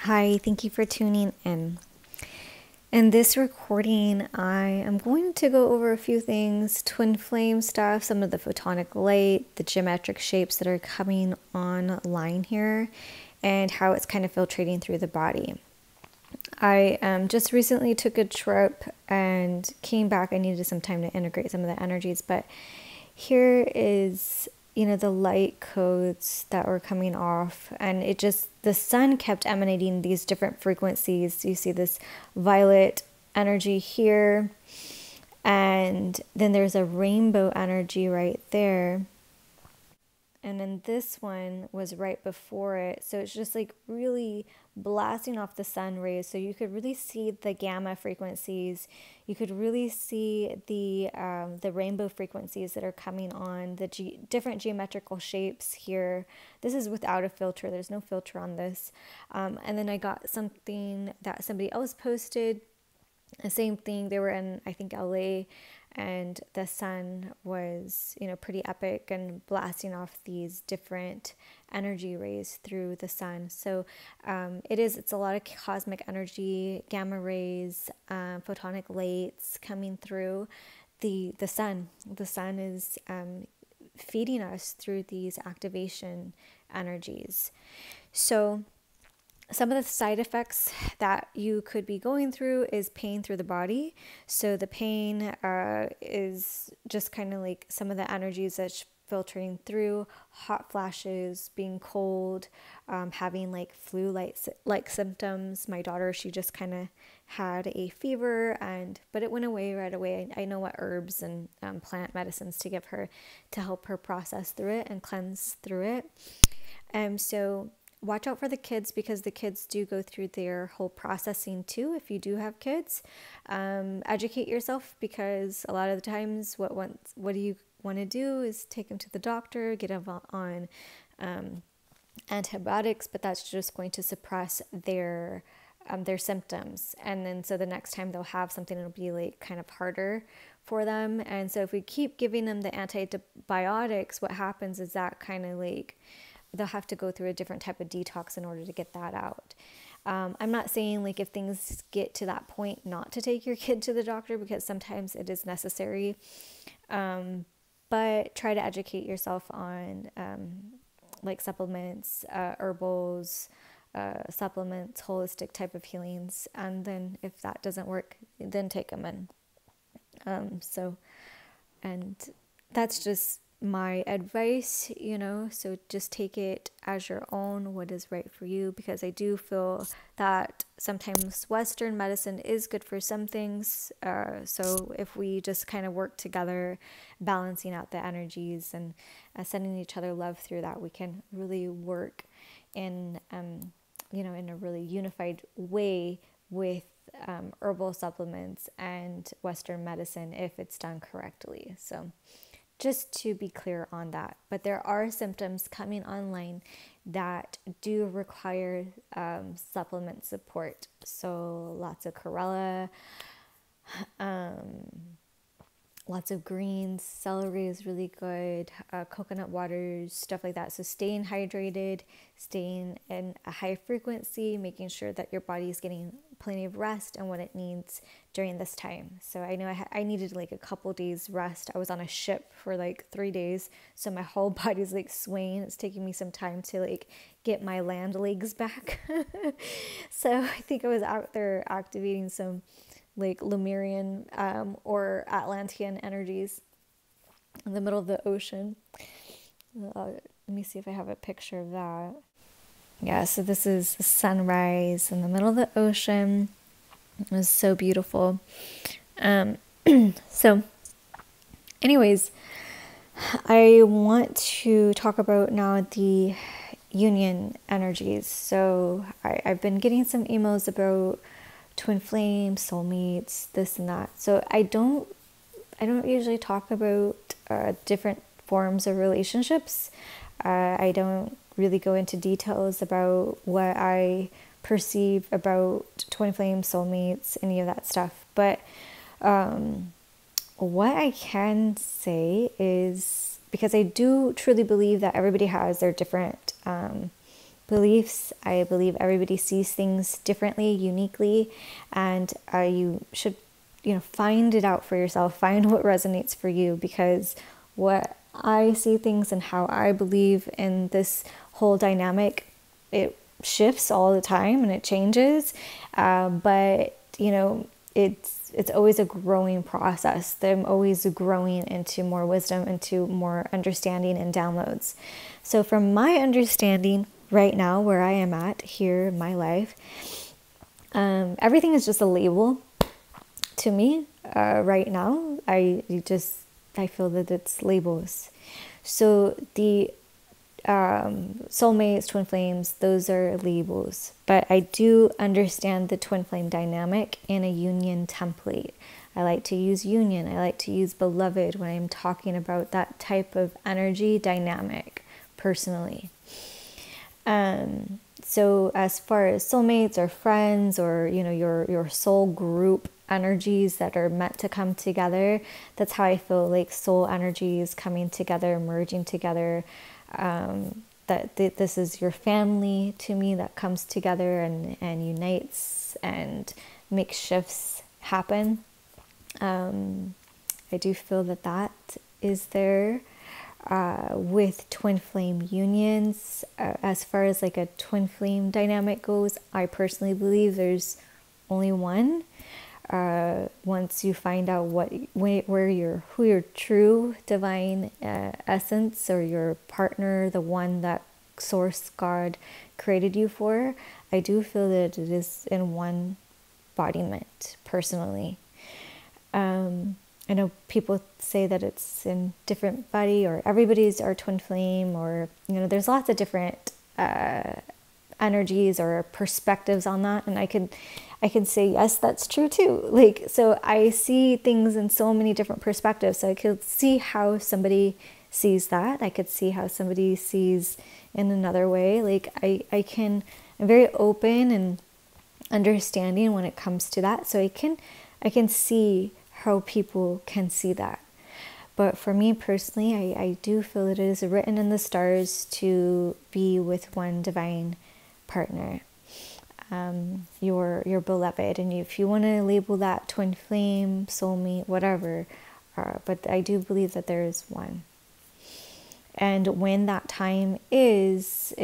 Hi, thank you for tuning in. In this recording, I am going to go over a few things, twin flame stuff, some of the photonic light, the geometric shapes that are coming online here, and how it's kind of filtrating through the body. I just recently took a trip and came back. I needed some time to integrate some of the energies, but here is, the light codes that were coming off, and the sun kept emanating these different frequencies. You see this violet energy here, and then there's a rainbow energy right there. And then this one was right before it. So it's just like really blasting off the sun rays. So you could really see the gamma frequencies. You could really see the rainbow frequencies that are coming on, the different geometrical shapes here. This is without a filter. There's no filter on this. And then I got something that somebody else posted. The same thing. They were in, I think, LA, and the sun was, pretty epic and blasting off these different energy rays through the sun. So it's a lot of cosmic energy, gamma rays, photonic lights coming through the sun. The sun is feeding us through these activation energies. So some of the side effects that you could be going through is pain through the body. So the pain is just kind of like some of the energies that's filtering through, hot flashes, being cold, having like flu-like symptoms. My daughter, she just kind of had a fever, but it went away right away. I know what herbs and plant medicines to give her to help her process through it and cleanse through it. So watch out for the kids, because the kids do go through their whole processing too. If you do have kids, educate yourself, because a lot of the times what do you want to do is take them to the doctor, get them on antibiotics, but that's just going to suppress their symptoms. And then so the next time they'll have something, it'll be like kind of harder for them. And so if we keep giving them the antibiotics, what happens is that kind of like they'll have to go through a different type of detox in order to get that out. I'm not saying like if things get to that point not to take your kid to the doctor, because sometimes it is necessary. But try to educate yourself on like supplements, herbals, supplements, holistic type of healings. And then if that doesn't work, then take them in. And that's just my advice, so just take it as your own, what is right for you, because I do feel that sometimes Western medicine is good for some things. So if we just kind of work together, balancing out the energies and sending each other love through that, we can really work in, in a really unified way with herbal supplements and Western medicine if it's done correctly. So just to be clear on that. But there are symptoms coming online that do require supplement support. So lots of chlorella, lots of greens, celery is really good, coconut waters, stuff like that. So staying hydrated, staying in a high frequency, making sure that your body is getting plenty of rest and what it needs during this time. So I know I needed like a couple days rest. I was on a ship for like 3 days, so my whole body's like swaying. It's taking me some time to like get my land legs back. So I think I was out there activating some like Lemurian or Atlantean energies in the middle of the ocean. Let me see if I have a picture of that. Yeah, so this is the sunrise in the middle of the ocean. It was so beautiful. So anyways, I want to talk about now the union energies. So I've been getting some emails about twin flames, soulmates, this and that. So I don't usually talk about different forms of relationships. I don't really go into details about what I perceive about twin flames, soulmates, any of that stuff. But what I can say is, because I do truly believe that everybody has their different beliefs. I believe everybody sees things differently, uniquely, and you should, find it out for yourself. Find what resonates for you, because what I see things and how I believe in this whole dynamic, it shifts all the time and it changes. But it's always a growing process. I'm always growing into more wisdom, into more understanding and downloads. So from my understanding right now, where I am at here in my life, everything is just a label to me right now. I feel that it's labels. So the soulmates, twin flames, those are labels. But I do understand the twin flame dynamic in a union template. I like to use union. I like to use beloved when I'm talking about that type of energy dynamic personally. So as far as soulmates or friends or, your soul group energies that are meant to come together, that's how I feel like soul energies coming together, merging together. This is your family to me that comes together and unites and makes shifts happen. I do feel that is there. With twin flame unions, as far as like a twin flame dynamic goes, I personally believe there's only one. Once you find out who your true divine essence or your partner, the one that source God created you for, I do feel that it is in one embodiment personally. I know people say that it's in different body, or everybody's our twin flame, or there's lots of different energies or perspectives on that, and I can say yes, that's true too. So I see things in so many different perspectives. So I could see how somebody sees that. I could see how somebody sees in another way. I'm very open and understanding when it comes to that. So I can see how people can see that. But for me personally, I do feel that it is written in the stars to be with one divine partner, your beloved. And if you want to label that twin flame, soulmate, whatever, but I do believe that there is one. And when that time is,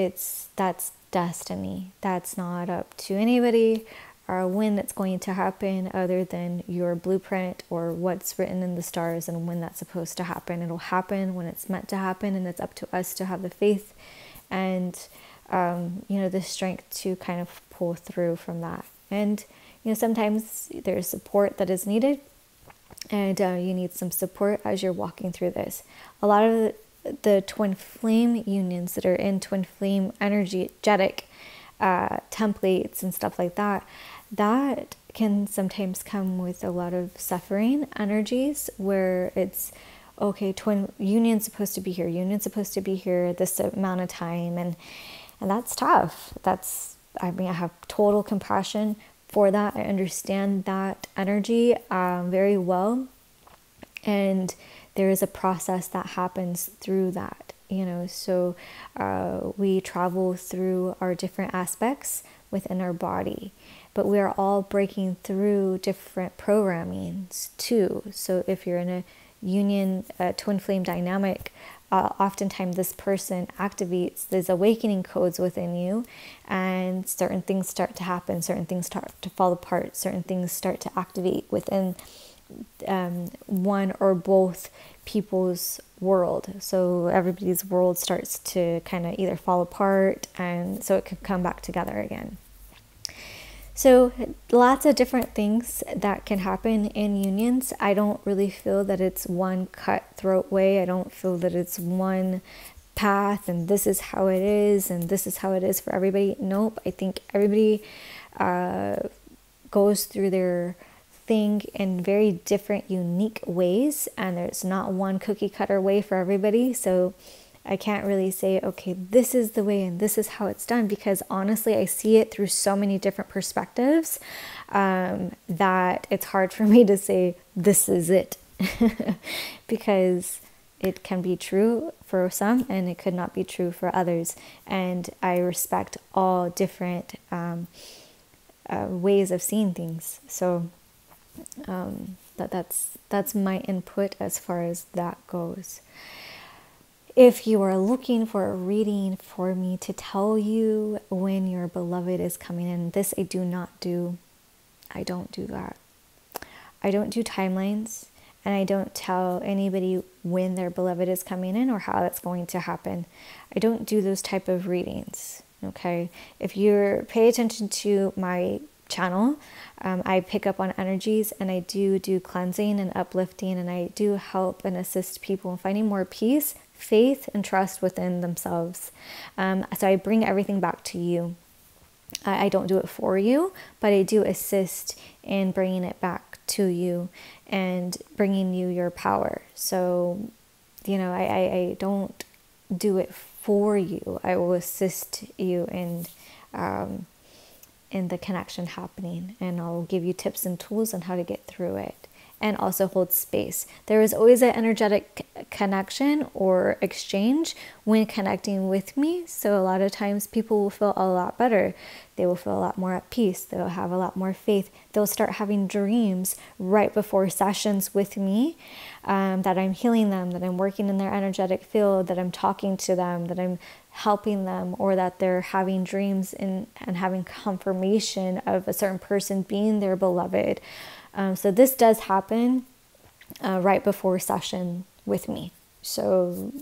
that's destiny. That's not up to anybody or when that's going to happen, other than your blueprint or what's written in the stars and when that's supposed to happen. It'll happen when it's meant to happen, and it's up to us to have the faith and the strength to kind of pull through from that. And sometimes there's support that is needed, and you need some support as you're walking through this. A lot of the twin flame unions that are in twin flame energetic templates and stuff like that can sometimes come with a lot of suffering energies, where it's okay, twin union's supposed to be here, this amount of time, and that's tough. I have total compassion for that. I understand that energy very well, and there is a process that happens through that. So we travel through our different aspects within our body, but we are all breaking through different programmings too. So if you're in a union, twin flame dynamic, oftentimes this person activates these awakening codes within you, and certain things start to happen, certain things start to fall apart, certain things start to activate within one or both people's world. So everybody's world starts to kind of either fall apart, and so it could come back together again. So lots of different things that can happen in unions. I don't really feel that it's one cutthroat way. I don't feel that it's one path and this is how it is and this is how it is for everybody. Nope. I think everybody goes through their thing in very different, unique ways, and there's not one cookie cutter way for everybody. So I can't really say, okay, this is the way and this is how it's done, because honestly, I see it through so many different perspectives that it's hard for me to say this is it because it can be true for some and it could not be true for others. And I respect all different ways of seeing things. So that's my input as far as that goes. If you are looking for a reading for me to tell you when your beloved is coming in, this I do not do. I don't do that. I don't do timelines, and I don't tell anybody when their beloved is coming in or how that's going to happen. I don't do those type of readings, okay? If you pay attention to my channel, I pick up on energies, and I do cleansing and uplifting, and I do help and assist people in finding more peace, faith, and trust within themselves. So I bring everything back to you. I don't do it for you, but I do assist in bringing it back to you and bringing you your power. So, I don't do it for you. I will assist you in the connection happening, and I'll give you tips and tools on how to get through it, and also hold space. There is always an energetic connection or exchange when connecting with me. So a lot of times people will feel a lot better. They will feel a lot more at peace. They'll have a lot more faith. They'll start having dreams right before sessions with me, that I'm healing them, that I'm working in their energetic field, that I'm talking to them, that I'm helping them, or that they're having dreams and having confirmation of a certain person being their beloved. So this does happen right before session with me. So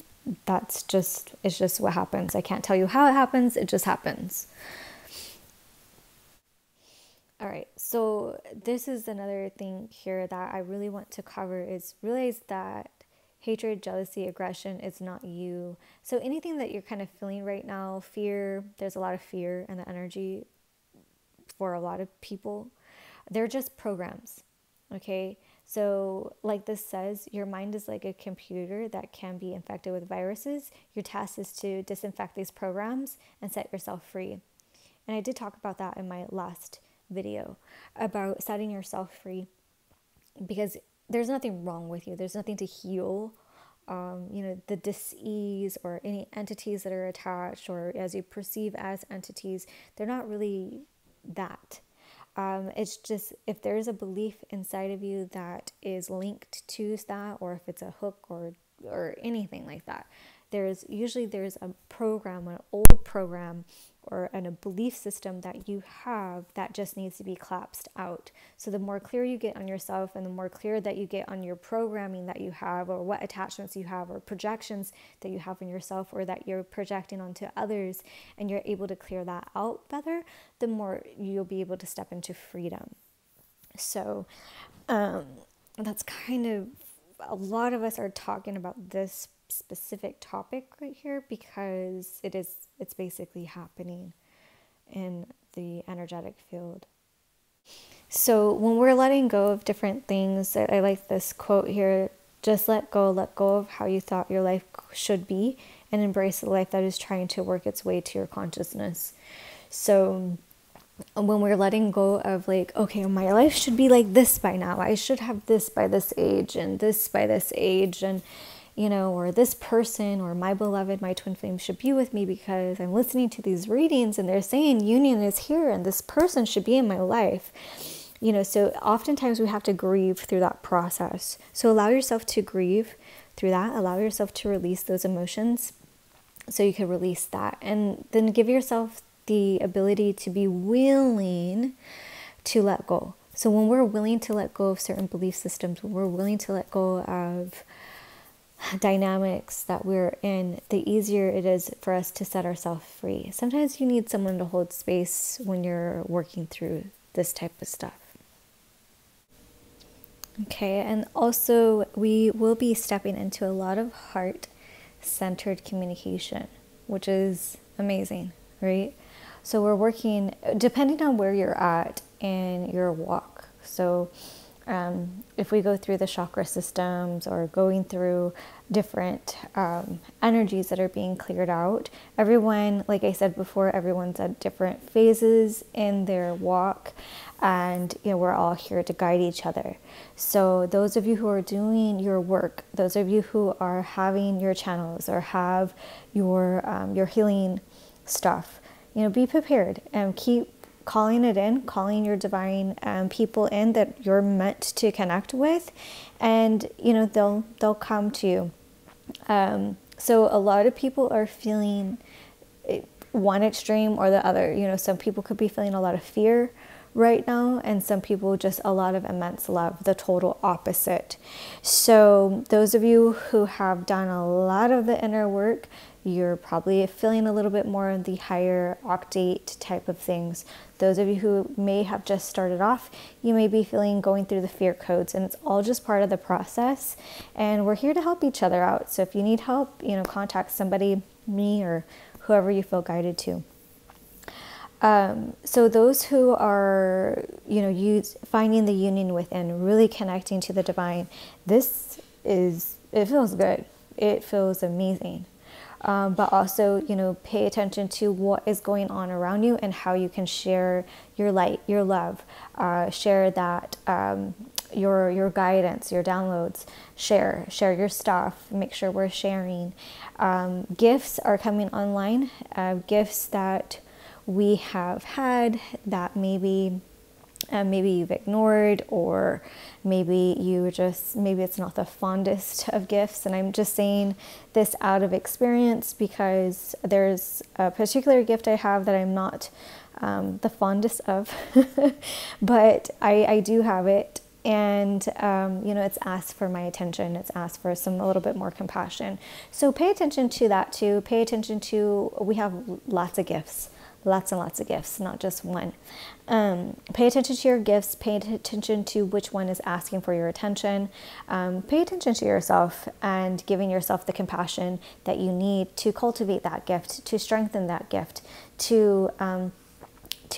it's just what happens. I can't tell you how it happens. It just happens. All right. So this is another thing here that I really want to cover is realize that hatred, jealousy, aggression is not you. So anything that you're kind of feeling right now, fear, there's a lot of fear in the energy for a lot of people. They're just programs, okay? So like this says, your mind is like a computer that can be infected with viruses. Your task is to disinfect these programs and set yourself free. And I did talk about that in my last video about setting yourself free, because there's nothing wrong with you. There's nothing to heal. The dis-ease or any entities that are attached or as you perceive as entities, they're not really that. It's just if there's a belief inside of you that is linked to that, or if it's a hook or anything like that, there's a program, an old program, or a belief system that you have that just needs to be collapsed out. So the more clear you get on yourself, and the more clear that you get on your programming that you have, or what attachments you have, or projections that you have in yourself, or that you're projecting onto others, and you're able to clear that out better, the more you'll be able to step into freedom. So that's kind of, a lot of us are talking about this specific topic right here because it's basically happening in the energetic field. So when we're letting go of different things, I like this quote here: just let go of how you thought your life should be, and embrace the life that is trying to work its way to your consciousness. So when we're letting go of like, okay, my life should be like this by now, I should have this by this age, and this by this age, and or this person or my beloved, my twin flame should be with me because I'm listening to these readings and they're saying union is here and this person should be in my life. So oftentimes we have to grieve through that process. So allow yourself to grieve through that. Allow yourself to release those emotions so you can release that. And then give yourself the ability to be willing to let go. So when we're willing to let go of certain belief systems, when we're willing to let go of dynamics that we're in, the easier it is for us to set ourselves free. Sometimes you need someone to hold space when you're working through this type of stuff. Okay, and also we will be stepping into a lot of heart-centered communication, which is amazing, right? So we're working, depending on where you're at in your walk. So if we go through the chakra systems or going through different energies that are being cleared out, everyone, like I said before, everyone's at different phases in their walk, and we're all here to guide each other. So those of you who are doing your work, those of you who are having your channels or have your healing stuff, be prepared and keep calling it in, calling your divine people in that you're meant to connect with, and they'll come to you. So a lot of people are feeling one extreme or the other. Some people could be feeling a lot of fear right now, and some people just a lot of immense love, the total opposite. So those of you who have done a lot of the inner work, you're probably feeling a little bit more of the higher octate type of things. Those of you who may have just started off, you may be going through the fear codes, and it's all just part of the process. And we're here to help each other out. So if you need help, contact somebody, me or whoever you feel guided to. So those who are, finding the union within, really connecting to the divine, it feels good. It feels amazing. But also, pay attention to what is going on around you and how you can share your light, your love, share that, your guidance, your downloads, share your stuff, make sure we're sharing. Gifts are coming online, gifts that we have had that maybe you've ignored, or maybe it's not the fondest of gifts. And I'm just saying this out of experience, because there's a particular gift I have that I'm not the fondest of, but I do have it. And, it's asked for my attention. It's asked for a little bit more compassion. So pay attention to that too. Pay attention to, we have lots of gifts. Lots and lots of gifts, not just one. Pay attention to your gifts. Pay attention to which one is asking for your attention. Pay attention to yourself and giving yourself the compassion that you need to cultivate that gift, to strengthen that gift, to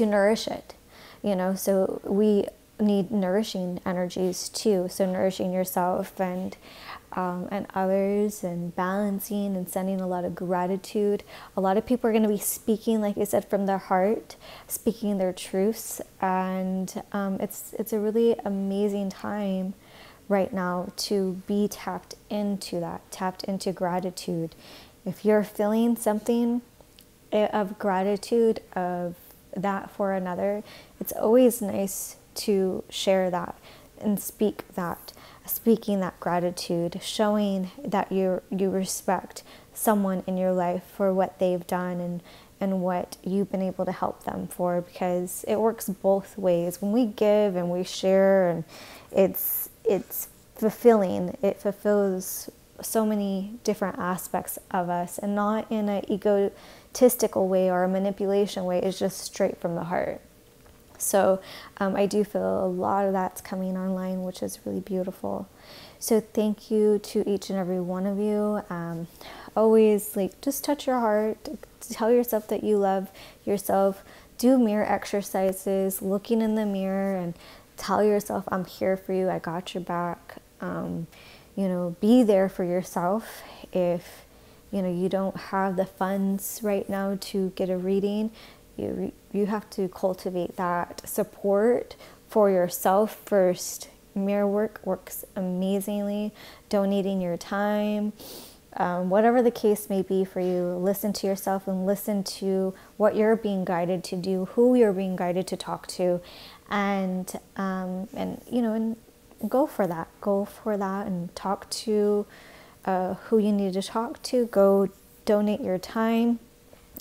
nourish it. So we need nourishing energies too. So nourishing yourself and others, and balancing and sending a lot of gratitude. A lot of people are going to be speaking, like I said, from their heart, speaking their truths, and it's a really amazing time right now to be tapped into gratitude. If you're feeling something of gratitude, of that for another, it's always nice to share that and speaking that gratitude, showing that you respect someone in your life for what they've done and what you've been able to help them for, because it works both ways. When we give and we share, and it's fulfilling, it fulfills so many different aspects of us, and not in an egotistical way or a manipulation way. It's just straight from the heart. So I do feel a lot of that's coming online, which is really beautiful. So thank you to each and every one of you. Always just touch your heart, tell yourself that you love yourself, do mirror exercises, looking in the mirror, and tell yourself, I'm here for you, I got your back. Be there for yourself. If you don't have the funds right now to get a reading, you have to cultivate that support for yourself first. Mirror work works amazingly. Donating your time, whatever the case may be for you, listen to yourself and listen to what you're being guided to do, who you're being guided to talk to, and go for that. Go for that and talk to who you need to talk to. Go donate your time,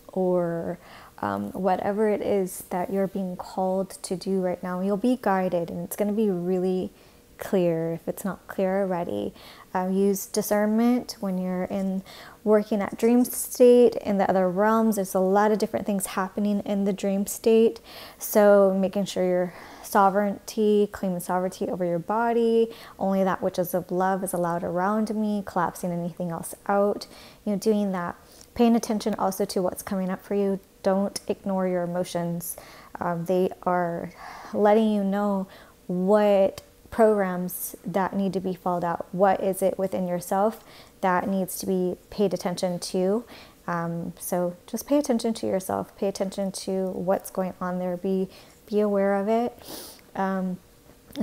or whatever it is that you're being called to do right now. You'll be guided, and it's going to be really clear if it's not clear already. Use discernment when you're working at dream state. In the other realms, there's a lot of different things happening in the dream state. So making sure your claiming sovereignty over your body, only that which is of love is allowed around me, collapsing anything else out, doing that. Paying attention also to what's coming up for you. Don't ignore your emotions. They are letting you know what programs that need to be followed out. What is it within yourself that needs to be paid attention to? So just pay attention to yourself, pay attention to what's going on there, be aware of it, and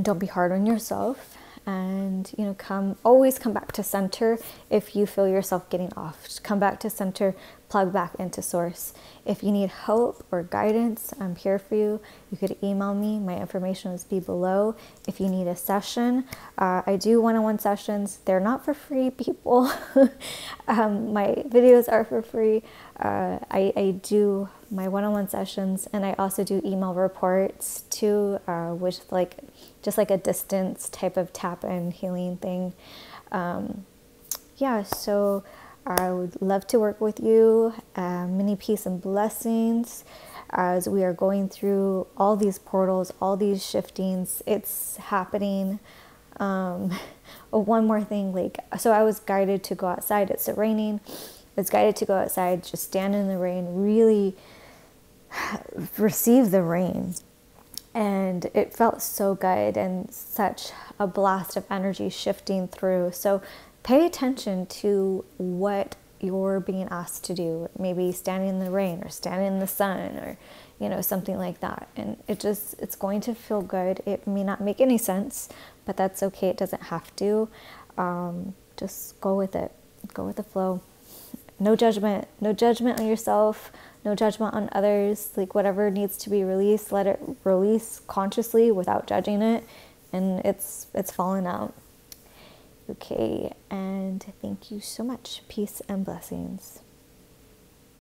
don't be hard on yourself. And, you know, always come back to center. If you feel yourself getting off, just come back to center, plug back into source. If you need help or guidance, I'm here for you. You could email me. My information will be below. If you need a session, I do one-on-one sessions. They're not for free, people. My videos are for free. I do my one-on-one sessions, and I also do email reports too, which just like a distance type of tap-in healing thing. Yeah, so I would love to work with you. Many peace and blessings as we are going through all these portals, all these shiftings. It's happening. One more thing, so I was guided to go outside. It's raining. I was guided to go outside, just stand in the rain, really receive the rain. And it felt so good and such a blast of energy shifting through. So pay attention to what you're being asked to do. Maybe standing in the rain or standing in the sun, or, you know, something like that. And it's going to feel good. It may not make any sense, but that's okay. It doesn't have to. Just go with it. Go with the flow. No judgment. No judgment on yourself. No judgment on others. Like, whatever needs to be released, let it release consciously without judging it. And it's falling out. Okay, and thank you so much. Peace and blessings.